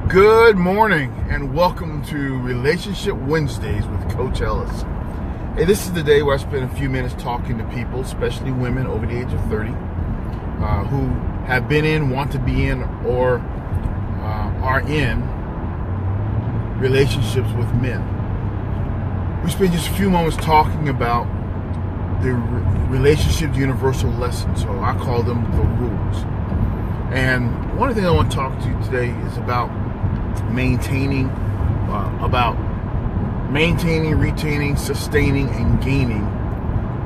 Good morning and welcome to Relationship Wednesdays with Coach Ellis. Hey, this is the day where I spend a few minutes talking to people, especially women over the age of 30, who have been in, want to be in, or are in relationships with men. We spend just a few moments talking about the relationships Universal Lessonz, so I call them the RULZ. And one of the things I want to talk to you today is about maintaining, retaining, sustaining, and gaining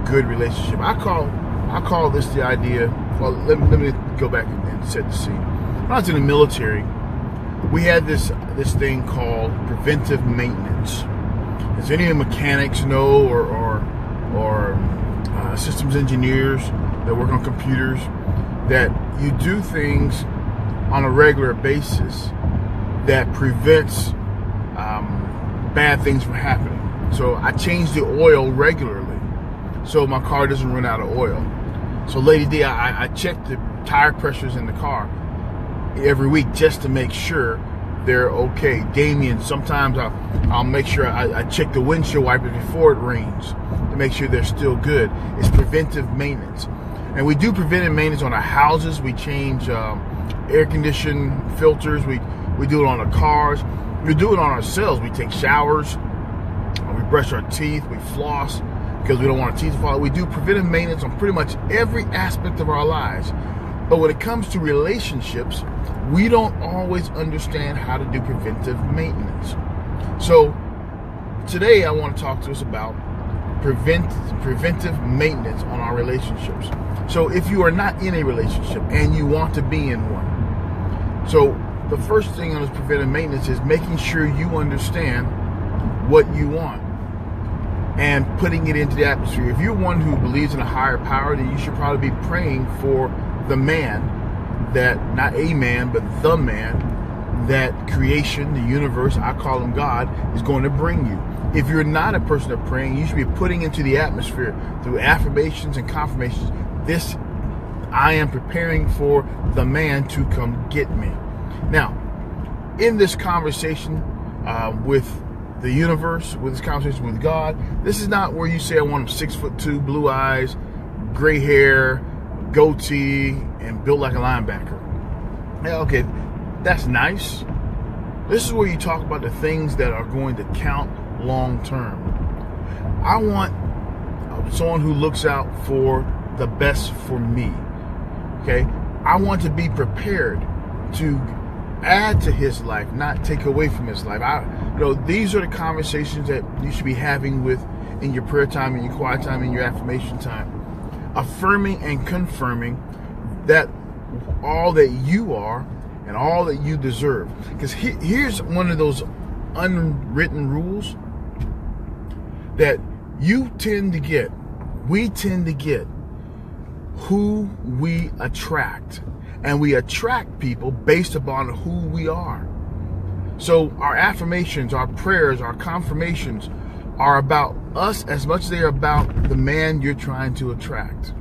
good relationship. I call this the idea. Well, let me go back and set the scene. When I was in the military, we had this thing called preventive maintenance. As any mechanics know, or systems engineers that work on computers, that you do things on a regular basis that prevents bad things from happening. So I change the oil regularly so my car doesn't run out of oil. So Lady D, I check the tire pressures in the car every week just to make sure they're okay. Damien, sometimes I'll make sure I check the windshield wipers before it rains to make sure they're still good. It's preventive maintenance. And we do preventive maintenance on our houses. We change air conditioning filters. We do it on our cars. We do it on ourselves. We take showers. We brush our teeth. We floss because we don't want our teeth to fall out. We do preventive maintenance on pretty much every aspect of our lives. But when it comes to relationships, we don't always understand how to do preventive maintenance. So today I want to talk to us about preventive maintenance on our relationships. So if you are not in a relationship and you want to be in one, so the first thing on this preventive maintenance is making sure you understand what you want and putting it into the atmosphere. If you're one who believes in a higher power, then you should probably be praying for the man, that not a man, but the man that creation, the universe, I call him God, is going to bring you. If you're not a person of praying, you should be putting into the atmosphere through affirmations and confirmations, this, I am preparing for the man to come get me. Now, in this conversation with the universe, with this conversation with God, this is not where you say, I want him 6'2", blue eyes, gray hair, goatee, and built like a linebacker. Yeah, okay, that's nice. This is where you talk about the things that are going to count long term. I want someone who looks out for the best for me. Okay, I want to be prepared to add to his life, not take away from his life. These are the conversations that you should be having with in your prayer time, in your quiet time, in your affirmation time, affirming and confirming that all that you are and all that you deserve. Because here's one of those unwritten rules that we tend to get who we attract, and we attract people based upon who we are. So our affirmations, our prayers, our confirmations are about us as much as they are about the man you're trying to attract,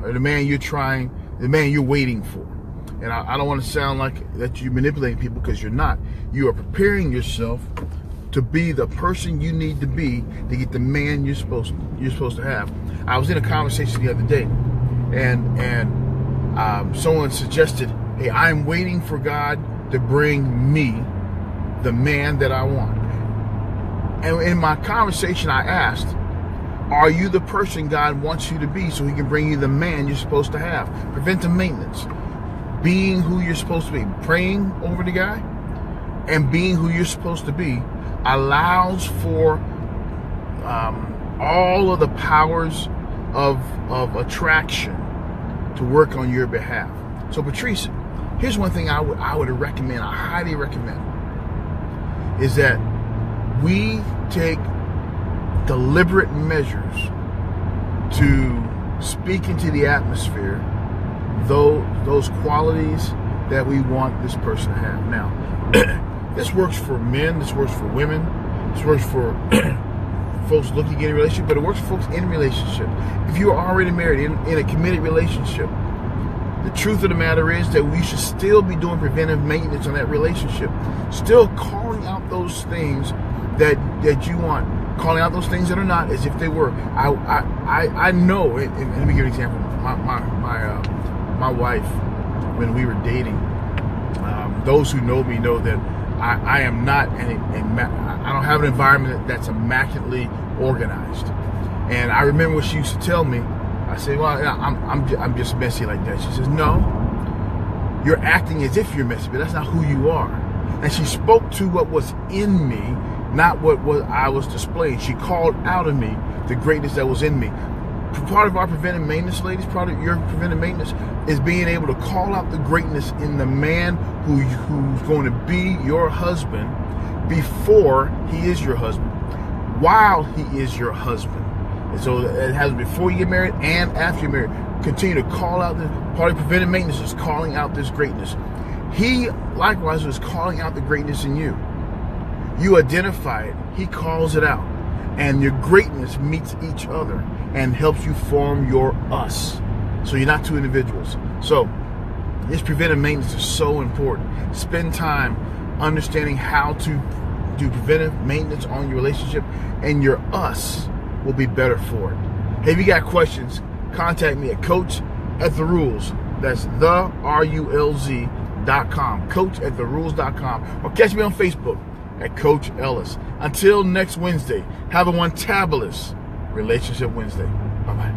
or the man you're waiting for. And I don't want to sound like that you're manipulating people, because you're not. You are preparing yourself to be the person you need to be to get the man you're supposed to have. I was in a conversation the other day, and someone suggested, hey, I'm waiting for God to bring me the man that I want. And in my conversation, I asked, are you the person God wants you to be so he can bring you the man you're supposed to have? Preventive maintenance. Being who you're supposed to be. Praying over the guy and being who you're supposed to be allows for all of the powers of attraction to work on your behalf. So Patrice, here's one thing I would recommend, I highly recommend, is that we take deliberate measures to speak into the atmosphere those qualities that we want this person to have. Now, this works for men, this works for women, this works for folks looking to get in a relationship, but it works for folks in a relationship. If you are already married, in a committed relationship, The truth of the matter is that we should still be doing preventive maintenance on that relationship. Still calling out those things that you want. Calling out those things that are not as if they were. I know, and let me give an example. My wife, when we were dating, those who know me know that I am not, I don't have an environment that's immaculately organized. And I remember what she used to tell me. I said, well, I'm just messy like that. She says, no, you're acting as if you're messy, but that's not who you are. And she spoke to what was in me, not what I was displaying. She called out of me the greatness that was in me. Part of our preventive maintenance, ladies, part of your preventive maintenance is being able to call out the greatness in the man who's going to be your husband before he is your husband, while he is your husband. And so it has before you get married and after you're married. Continue to call out part of preventive maintenance is calling out this greatness. He likewise was calling out the greatness in you. You identify it, he calls it out. And your greatness meets each other and helps you form your us. So you're not two individuals. So this preventive maintenance is so important. Spend time understanding how to do preventive maintenance on your relationship, and your us will be better for it. Hey, if you got questions, contact me at coach@RULZ. That's the RULZ.com. Coach@RULZ.com. Or catch me on Facebook at Coach Ellis. Until next Wednesday, have a one-tabulous Relationship Wednesday. Bye-bye.